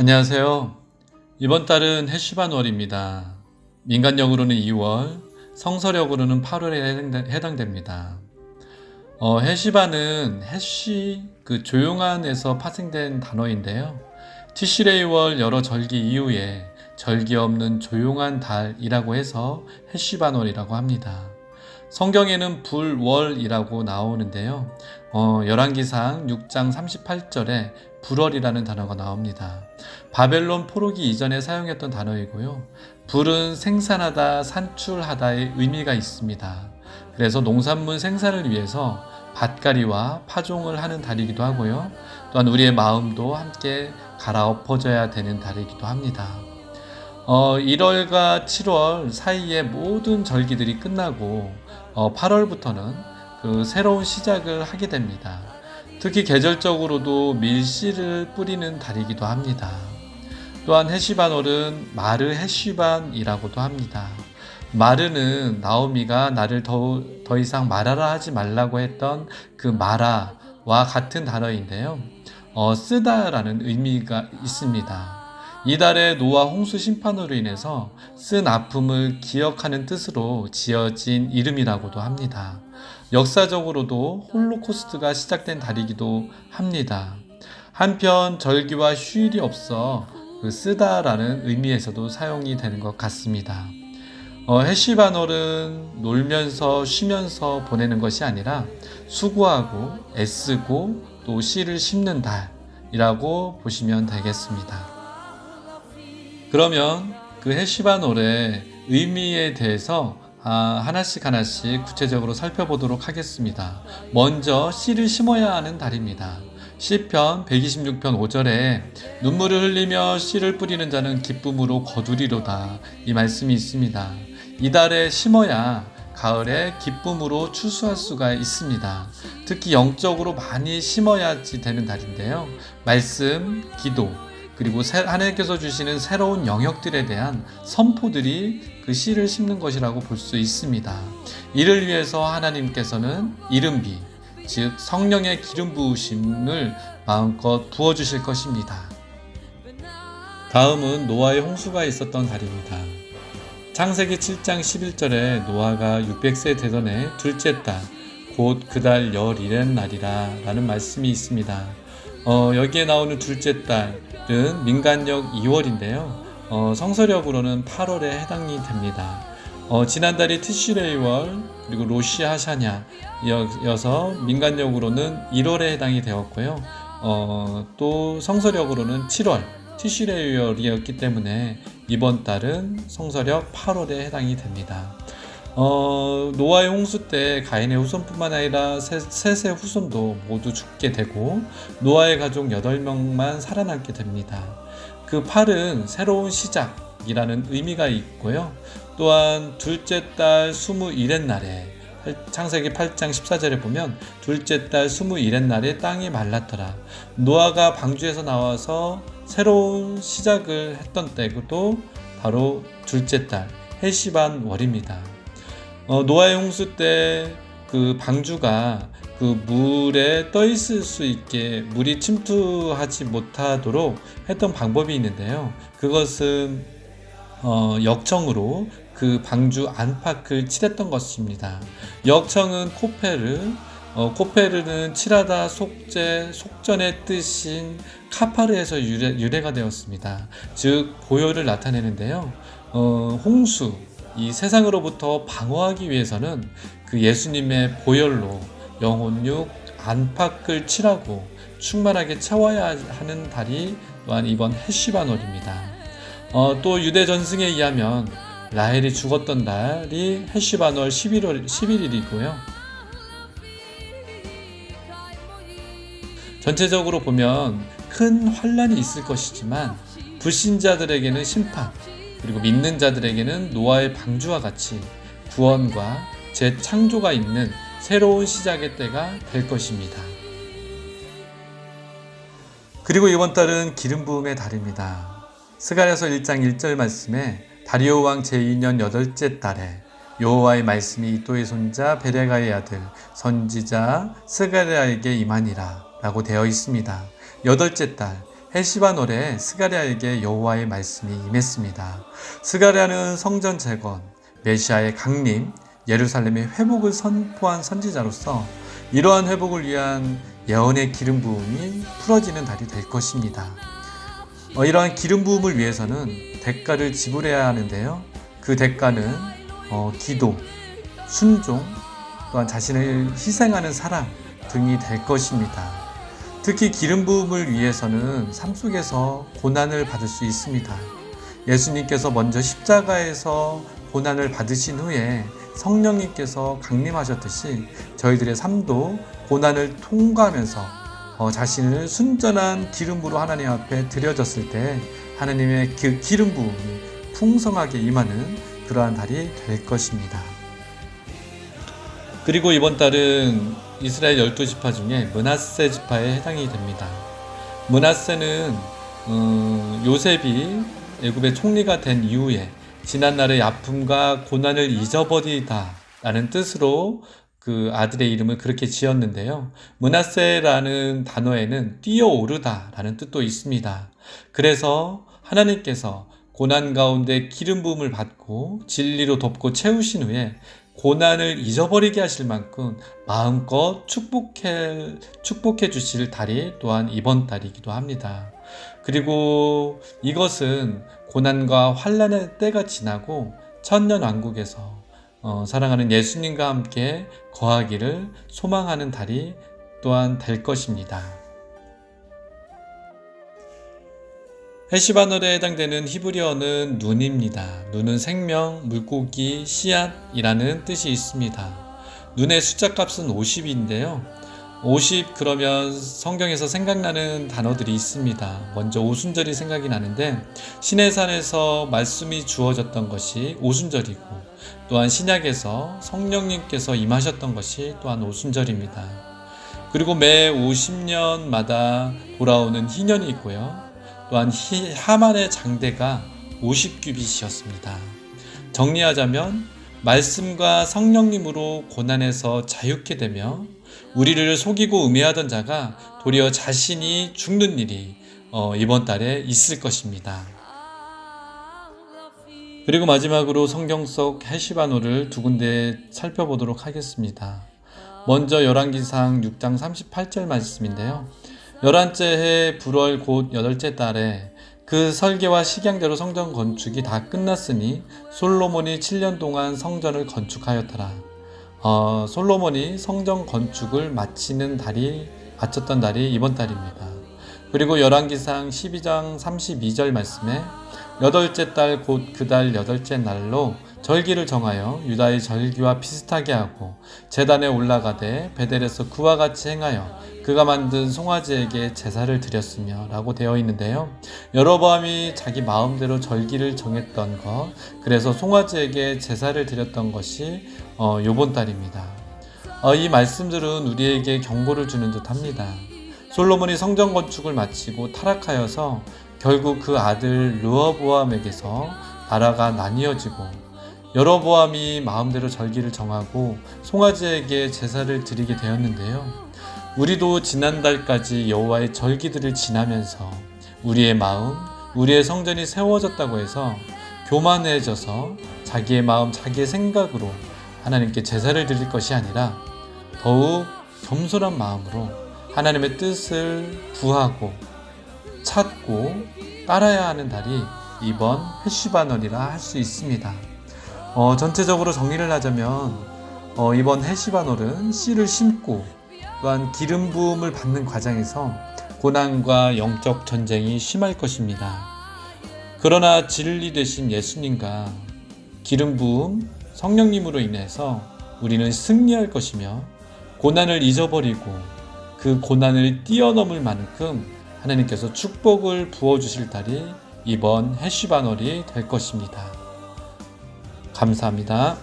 안녕하세요. 이번 달은 해시반월입니다. 민간력으로는 2월, 성서력으로는 8월에 해당됩니다. 해시반은 해시, 조용한에서 파생된 단어인데요. 티시레이월 여러 절기 이후에 절기 없는 조용한 달이라고 해서 해시반월이라고 합니다. 성경에는 불월이라고 나오는데요. 열왕기상 6장 38절에 불월이라는 단어가 나옵니다. 바벨론 포로기 이전에 사용했던 단어이고요. 불은 생산하다, 산출하다의 의미가 있습니다. 그래서 농산물 생산을 위해서 밭갈이와 파종을 하는 달이기도 하고요. 또한 우리의 마음도 함께 갈아엎어져야 되는 달이기도 합니다. 1월과 7월 사이에 모든 절기들이 끝나고 8월부터는 새로운 시작을 하게 됩니다. 특히 계절적으로도 밀씨를 뿌리는 달이기도 합니다. 또한 해시반월은 마르 해시반이라고도 합니다. 마르는 나오미가 나를 더 이상 말하라 하지 말라고 했던 그 마라와 같은 단어인데요. 쓰다라는 의미가 있습니다. 이달의 노아 홍수 심판으로 인해서 쓴 아픔을 기억하는 뜻으로 지어진 이름이라고도 합니다. 역사적으로도 홀로코스트가 시작된 달이기도 합니다. 한편 절기와 휴일이 없어 쓰다라는 의미에서도 사용이 되는 것 같습니다. 해시반월은 놀면서 쉬면서 보내는 것이 아니라 수고하고 애쓰고 또 씨를 심는 달이라고 보시면 되겠습니다. 그러면 그 해시반월의 의미에 대해서 하나씩 구체적으로 살펴보도록 하겠습니다. 먼저 씨를 심어야 하는 달입니다. 시편 126편 5절에 눈물을 흘리며 씨를 뿌리는 자는 기쁨으로 거두리로다, 이 말씀이 있습니다. 이달에 심어야 가을에 기쁨으로 추수할 수가 있습니다. 특히 영적으로 많이 심어야지 되는 달인데요. 말씀, 기도, 그리고 하나님께서 주시는 새로운 영역들에 대한 선포들이 그 씨를 심는 것이라고 볼 수 있습니다. 이를 위해서 하나님께서는 이른비, 즉 성령의 기름 부으심을 마음껏 부어주실 것입니다. 다음은 노아의 홍수가 있었던 달입니다. 창세기 7장 11절에 노아가 600세 되던 해 둘째 달, 곧 그 달 열일의 날이라 라는 말씀이 있습니다. 여기에 나오는 둘째 달은 민간력 2월인데요. 성서력으로는 8월에 해당이 됩니다. 지난달이 티시레이월 그리고 로시 하샤냐 이어서 민간력으로는 1월에 해당이 되었고요. 또 성서력으로는 7월 티시레이월이었기 때문에 이번 달은 성서력 8월에 해당이 됩니다. 노아의 홍수 때 가인의 후손뿐만 아니라 셋의 후손도 모두 죽게 되고 노아의 가족 8명만 살아남게 됩니다. 그 8은 새로운 시작이라는 의미가 있고요. 또한 둘째 달 21의 날에 창세기 8장 14절에 보면 둘째 달 21의 날에 땅이 말랐더라. 노아가 방주에서 나와서 새로운 시작을 했던 때도 바로 둘째 달 해시반 월입니다. 노아의 홍수 때 그 방주가 그 물에 떠 있을 수 있게 물이 침투하지 못하도록 했던 방법이 있는데요. 그것은 역청으로 그 방주 안팎을 칠했던 것입니다. 역청은 코페르, 코페르는 칠하다, 속죄, 속전의 뜻인 카파르에서 유래가 되었습니다. 즉 보혈을 나타내는데요. 홍수, 이 세상으로부터 방어하기 위해서는 그 예수님의 보혈로 영혼육 안팎을 칠하고 충만하게 채워야 하는 달이 또한 이번 해시반월입니다. 또 유대 전승에 의하면 라헬이 죽었던 달이 해시반월 11일이고요. 전체적으로 보면 큰 환란이 있을 것이지만 불신자들에게는 심판, 그리고 믿는 자들에게는 노아의 방주와 같이 구원과 재창조가 있는 새로운 시작의 때가 될 것입니다. 그리고 이번 달은 기름 부음의 달입니다. 스가랴서 1장 1절 말씀에 다리오 왕 제2년 8째 달에 여호와의 말씀이 이도의 손자 베레가의 아들 선지자 스가랴에게 임하니라 라고 되어 있습니다. 8째 달, 헤시바놀에 스가랴에게 여호와의 말씀이 임했습니다. 스가랴는 성전 재건, 메시아의 강림, 예루살렘의 회복을 선포한 선지자로서 이러한 회복을 위한 예언의 기름 부음이 풀어지는 달이 될 것입니다. 이러한 기름 부음을 위해서는 대가를 지불해야 하는데요. 그 대가는 기도, 순종, 또한 자신을 희생하는 사랑 등이 될 것입니다. 특히 기름 부음을 위해서는 삶 속에서 고난을 받을 수 있습니다. 예수님께서 먼저 십자가에서 고난을 받으신 후에 성령님께서 강림하셨듯이 저희들의 삶도 고난을 통과하면서 자신을 순전한 기름으로 하나님 앞에 드려졌을 때 하나님의 그 기름 부음이 풍성하게 임하는 그러한 달이 될 것입니다. 그리고 이번 달은 이스라엘 12지파 중에 므낫세 지파에 해당이 됩니다. 므낫세는 요셉이 애굽의 총리가 된 이후에 지난날의 아픔과 고난을 잊어버리다 라는 뜻으로 그 아들의 이름을 그렇게 지었는데요. 므낫세라는 단어에는 뛰어오르다 라는 뜻도 있습니다. 그래서 하나님께서 고난 가운데 기름 부음을 받고 진리로 덮고 채우신 후에 고난을 잊어버리게 하실 만큼 마음껏 축복해 주실 달이 또한 이번 달이기도 합니다. 그리고 이것은 고난과 환난의 때가 지나고 천년왕국에서 사랑하는 예수님과 함께 거하기를 소망하는 달이 또한 될 것입니다. 헤시바놀에 해당되는 히브리어는 눈입니다. 눈은 생명, 물고기, 씨앗이라는 뜻이 있습니다. 눈의 숫자값은 50인데요. 50 그러면 성경에서 생각나는 단어들이 있습니다. 먼저 오순절이 생각이 나는데 시내산에서 말씀이 주어졌던 것이 오순절이고 또한 신약에서 성령님께서 임하셨던 것이 또한 오순절입니다. 그리고 매 50년마다 돌아오는 희년이 있고요. 또한 하만의 장대가 50규빗이었습니다. 정리하자면 말씀과 성령님으로 고난에서 자유케 되며 우리를 속이고 음해하던 자가 도리어 자신이 죽는 일이 이번 달에 있을 것입니다. 그리고 마지막으로 성경 속 헤시바놀을 두 군데 살펴보도록 하겠습니다. 먼저 열왕기상 6장 38절 말씀인데요. 11째 해 불월 곧 8째 달에 그 설계와 식양대로 성전 건축이 다 끝났으니 솔로몬이 7년 동안 성전을 건축하였더라. 솔로몬이 성전 건축을 마쳤던 달이 이번 달입니다. 그리고 열왕기상 12장 32절 말씀에 8째 달 곧 그 달 8째 날로 절기를 정하여 유다의 절기와 비슷하게 하고 제단에 올라가되 베델에서 그와 같이 행하여 그가 만든 송아지에게 제사를 드렸으며 라고 되어 있는데요. 여로보암이 자기 마음대로 절기를 정했던 것, 그래서 송아지에게 제사를 드렸던 것이 요번 달입니다. 이 말씀들은 우리에게 경고를 주는 듯 합니다. 솔로몬이 성전 건축을 마치고 타락하여서 결국 그 아들 르호보암에게서 나라가 나뉘어지고 여로보암이 마음대로 절기를 정하고 송아지에게 제사를 드리게 되었는데요. 우리도 지난달까지 여호와의 절기들을 지나면서 우리의 마음, 우리의 성전이 세워졌다고 해서 교만해져서 자기의 마음, 자기의 생각으로 하나님께 제사를 드릴 것이 아니라 더욱 겸손한 마음으로 하나님의 뜻을 구하고 찾고 따라야 하는 달이 이번 헤시바놀이라 할 수 있습니다. 전체적으로 정리를 하자면 이번 헤시바놀은 씨를 심고 또한 기름 부음을 받는 과정에서 고난과 영적 전쟁이 심할 것입니다. 그러나 진리 되신 예수님과 기름 부음 성령님으로 인해서 우리는 승리할 것이며 고난을 잊어버리고 그 고난을 뛰어넘을 만큼 하나님께서 축복을 부어주실 달이 이번 헤시바놀이 될 것입니다. 감사합니다.